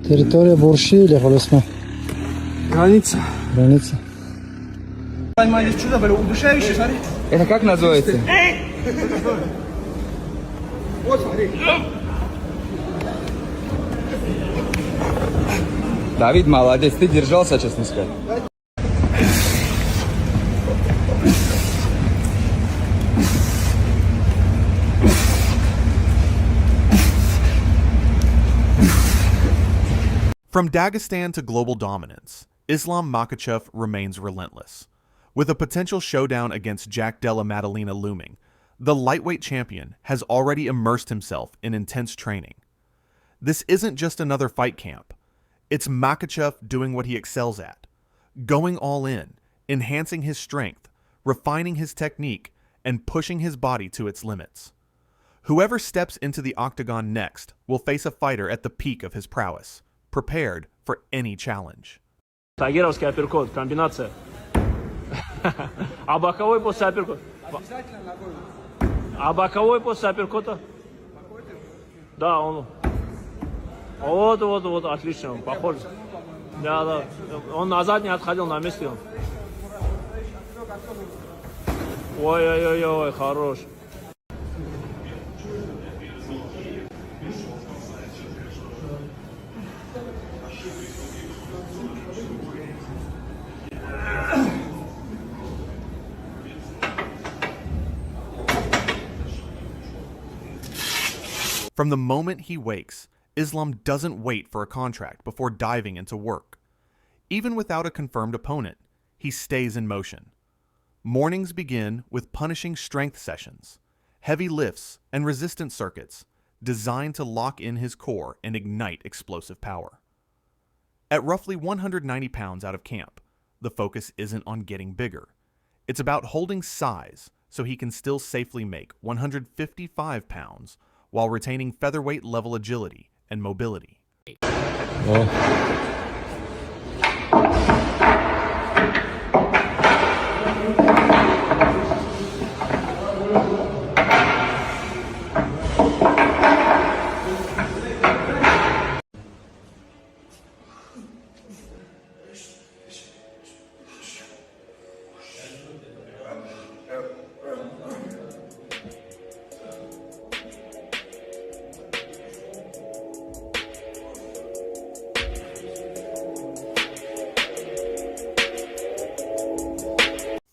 Территория Бурши или Холесма? Граница. Граница. Это как называется? Вот смотри. Давид, молодец, ты держался, честно сказать. From Dagestan to global dominance, Islam Makhachev remains relentless. With a potential showdown against Jack Della Maddalena looming, the lightweight champion has already immersed himself in intense training. This isn't just another fight camp. It's Makhachev doing what he excels at, going all in, enhancing his strength, refining his technique, and pushing his body to its limits. Whoever steps into the octagon next will face a fighter at the peak of his prowess, prepared for any challenge. Тагировский апперкот, комбинация. А боковой после апперкота? А боковой после апперкота? Да, он. Вот, отлично, он похож. Да. Он назад не отходил, на месте он. Ой, хорош. From the moment he wakes, Islam doesn't wait for a contract before diving into work. Even without a confirmed opponent, he stays in motion. Mornings begin with punishing strength sessions, heavy lifts, and resistance circuits designed to lock in his core and ignite explosive power. At roughly 190 pounds out of camp, the focus isn't on getting bigger. It's about holding size so he can still safely make 155 pounds while retaining featherweight level agility and mobility.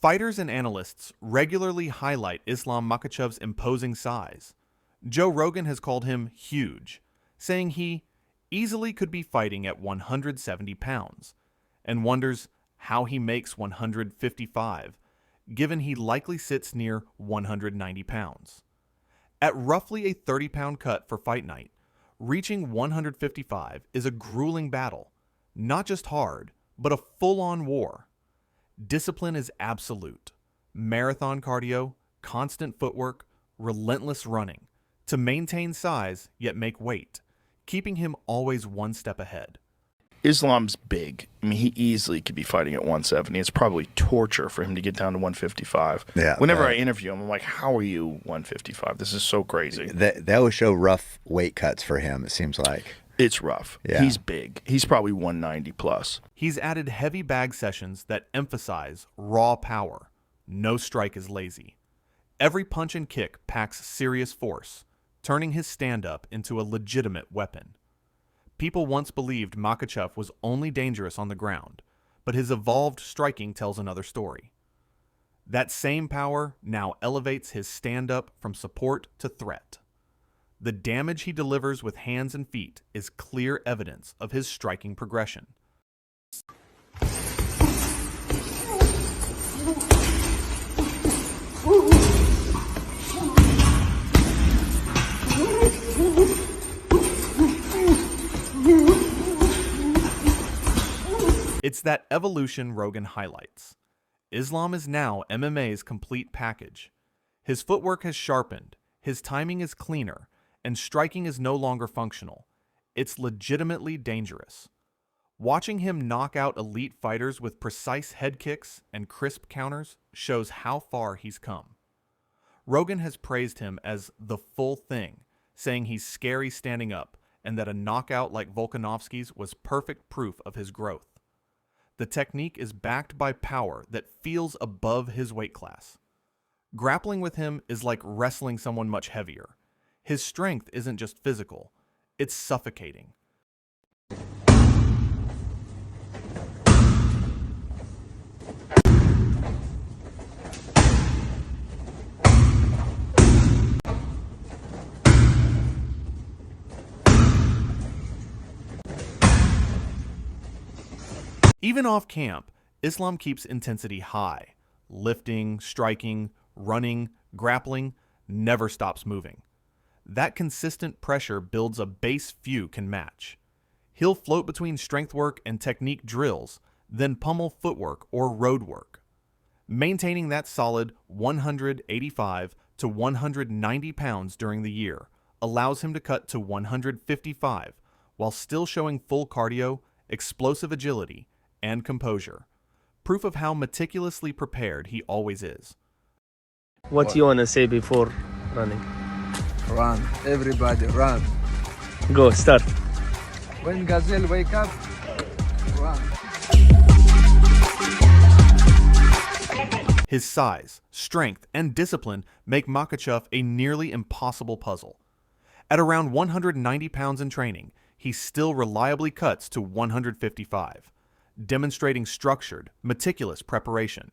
Fighters and analysts regularly highlight Islam Makhachev's imposing size. Joe Rogan has called him huge, saying he easily could be fighting at 170 pounds, and wonders how he makes 155, given he likely sits near 190 pounds. At roughly a 30-pound cut for fight night, reaching 155 is a grueling battle, not just hard, but a full-on war. Discipline is absolute. Marathon cardio, constant footwork, relentless running to maintain size yet make weight, keeping him always one step ahead. Islam's big. I mean, he easily could be fighting at 170. It's probably torture for him to get down to 155. Yeah. Whenever I interview him, I'm like, how are you 155? This is so crazy. That will show rough weight cuts for him, it seems like. It's rough. Yeah. He's big. He's probably 190 plus. He's added heavy bag sessions that emphasize raw power. No strike is lazy. Every punch and kick packs serious force, turning his stand-up into a legitimate weapon. People once believed Makhachev was only dangerous on the ground, but his evolved striking tells another story. That same power now elevates his stand-up from support to threat. The damage he delivers with hands and feet is clear evidence of his striking progression. It's that evolution Rogan highlights. Islam is now MMA's complete package. His footwork has sharpened, his timing is cleaner, and striking is no longer functional. It's legitimately dangerous. Watching him knock out elite fighters with precise head kicks and crisp counters shows how far he's come. Rogan has praised him as the full thing, saying he's scary standing up and that a knockout like Volkanovski's was perfect proof of his growth. The technique is backed by power that feels above his weight class. Grappling with him is like wrestling someone much heavier. His strength isn't just physical, it's suffocating. Even off camp, Islam keeps intensity high. Lifting, striking, running, grappling, never stops moving. That consistent pressure builds a base few can match. He'll float between strength work and technique drills, then pummel footwork or road work. Maintaining that solid 185 to 190 pounds during the year allows him to cut to 155 while still showing full cardio, explosive agility, and composure. Proof of how meticulously prepared he always is. What do you want to say before running? Run. Everybody run. Go, start. When Gazelle wake up, run. His size, strength, and discipline make Makhachev a nearly impossible puzzle. At around 190 pounds in training, he still reliably cuts to 155, demonstrating structured, meticulous preparation.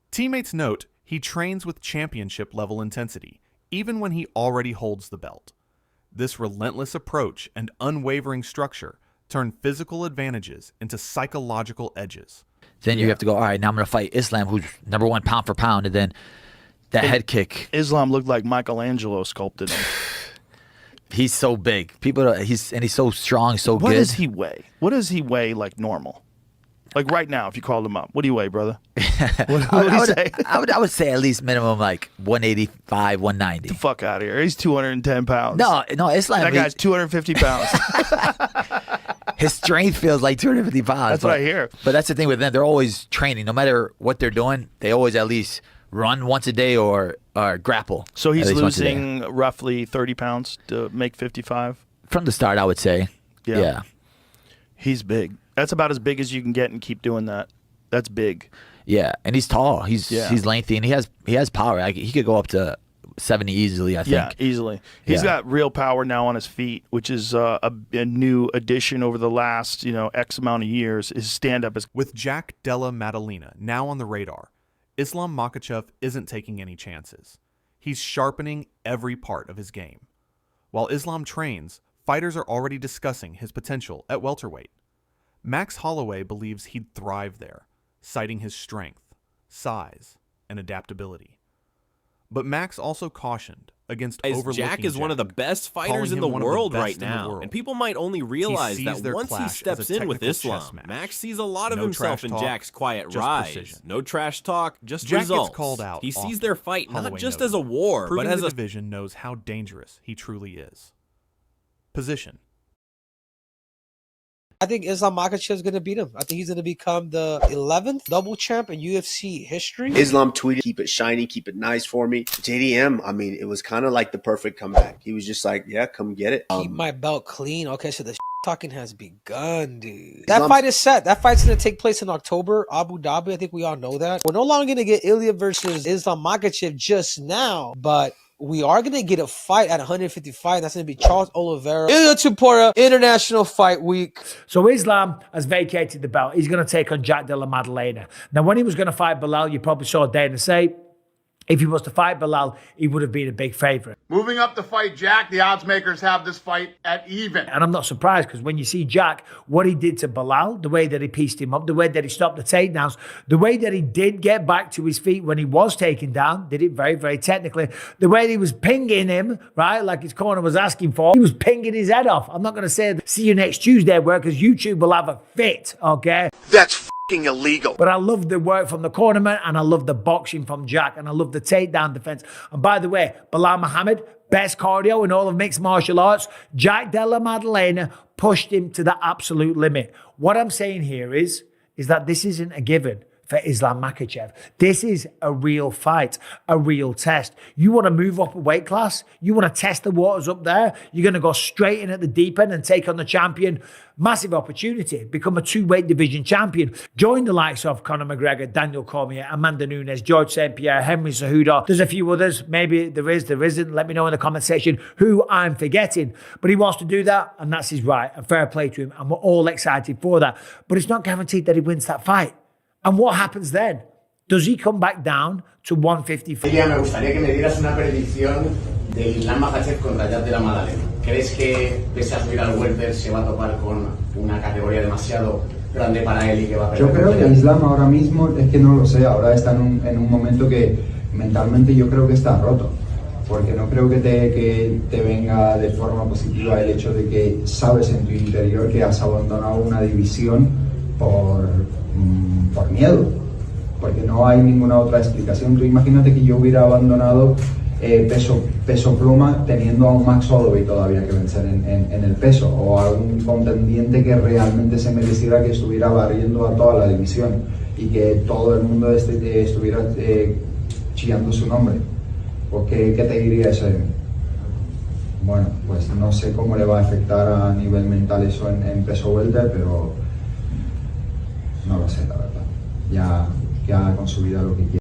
Teammates note he trains with championship-level intensity, even when he already holds the belt. This relentless approach and unwavering structure turn physical advantages into psychological edges. Then you have to go, all right, now I'm going to fight Islam, who's #1 pound for pound, and then that head kick. Islam looked like Michelangelo sculpted him. He's so big. He's so strong, so good. What does he weigh? What does he weigh like normal? Like right now, if you called him up, what do you weigh, brother? What do you say? I would say at least minimum like 185, 190. Get the fuck out of here. He's 210 pounds. No, Islam. That guy's 250 pounds. His strength feels like 250 pounds. That's what I hear. But that's the thing with them. They're always training. No matter what they're doing, they always at least run once a day or grapple. So he's at least once a day. losing roughly 30 pounds to make 55? From the start, I would say. Yeah. He's big. That's about as big as you can get and keep doing that. That's big. Yeah, and he's tall. He's lengthy, and he has power. He could go up to 70 easily, I think. Yeah, easily. He's got real power now on his feet, which is a new addition over the last X amount of years. His stand-up is... With Jack Della Maddalena now on the radar, Islam Makhachev isn't taking any chances. He's sharpening every part of his game. While Islam trains, fighters are already discussing his potential at welterweight. Max Holloway believes he'd thrive there, citing his strength, size, and adaptability. But Max also cautioned against overlooking Jack is one of the best fighters in the world right now, and people might only realize that once he steps in with Islam, Max sees a lot of himself in Jack's quiet rise. No trash talk, just Jack results. Gets called out he sees often, their fight not Holloway just noted, as a war, but as the a division knows how dangerous he truly is. Position. I think Islam Makhachev is going to beat him. I think he's going to become the 11th double champ in UFC history. Islam tweeted, keep it shiny, keep it nice for me. JDM, I mean, it was kind of like the perfect comeback. He was just like, yeah, come get it. Keep my belt clean. Okay, so the talking has begun, dude. That fight is set. That fight's going to take place in October, Abu Dhabi. I think we all know that. We're no longer going to get Ilya versus Islam Makhachev just now, but we are going to get a fight at 155. That's going to be Charles Oliveira. Ilya Tuporia, International Fight Week. So Islam has vacated the belt. He's going to take on Jack Della Maddalena. Now, when he was going to fight Bilal, you probably saw Dana say, if he was to fight Bilal, he would have been a big favorite. Moving up to fight Jack, the odds makers have this fight at even. And I'm not surprised because when you see Jack, what he did to Bilal, the way that he pieced him up, the way that he stopped the takedowns, the way that he did get back to his feet when he was taken down, did it very, very technically. The way he was pinging him, right, like his corner was asking for, he was pinging his head off. I'm not going to say see you next Tuesday where because YouTube will have a fit, okay? That's illegal. But I love the work from the cornerman and I love the boxing from Jack and I love the takedown defense. And by the way, Bilal Muhammad, best cardio in all of mixed martial arts. Jack Della Maddalena pushed him to the absolute limit. What I'm saying here is that this isn't a given. for Islam Makhachev. This is a real fight, a real test. You want to move up a weight class? You want to test the waters up there? You're going to go straight in at the deep end and take on the champion? Massive opportunity. Become a 2-weight division champion. Join the likes of Conor McGregor, Daniel Cormier, Amanda Nunes, George St. Pierre, Henry Cejudo. There's a few others. Maybe there is, there isn't. Let me know in the comment section who I'm forgetting. But he wants to do that, and that's his right. And fair play to him. And we're all excited for that. But it's not guaranteed that he wins that fight. And what happens then? Does he come back down to 155? Ilya, me gustaría que me dieras una predicción de Islam Makhachev contra Jack Della Maddalena. ¿Crees que, pese a subir al welter, se va a topar con una categoría demasiado grande para él y que va a perder? Yo creo que Islam ahora mismo, es que no lo sé, ahora está en un momento que mentalmente yo creo que está roto. Porque no creo que te venga de forma positiva el hecho de que sabes en tu interior que has abandonado una división por miedo, porque no hay ninguna otra explicación. Tú imagínate que yo hubiera abandonado peso pluma teniendo a un Max Holloway todavía que vencer en el peso, o a un contendiente que realmente se mereciera que estuviera barriendo a toda la división y que todo el mundo estuviera chillando su nombre. Pues, ¿qué te diría eso de mí? Bueno, pues no sé cómo le va a afectar a nivel mental eso en peso welter, pero no lo sé, la verdad. Ya con su vida lo que quiere.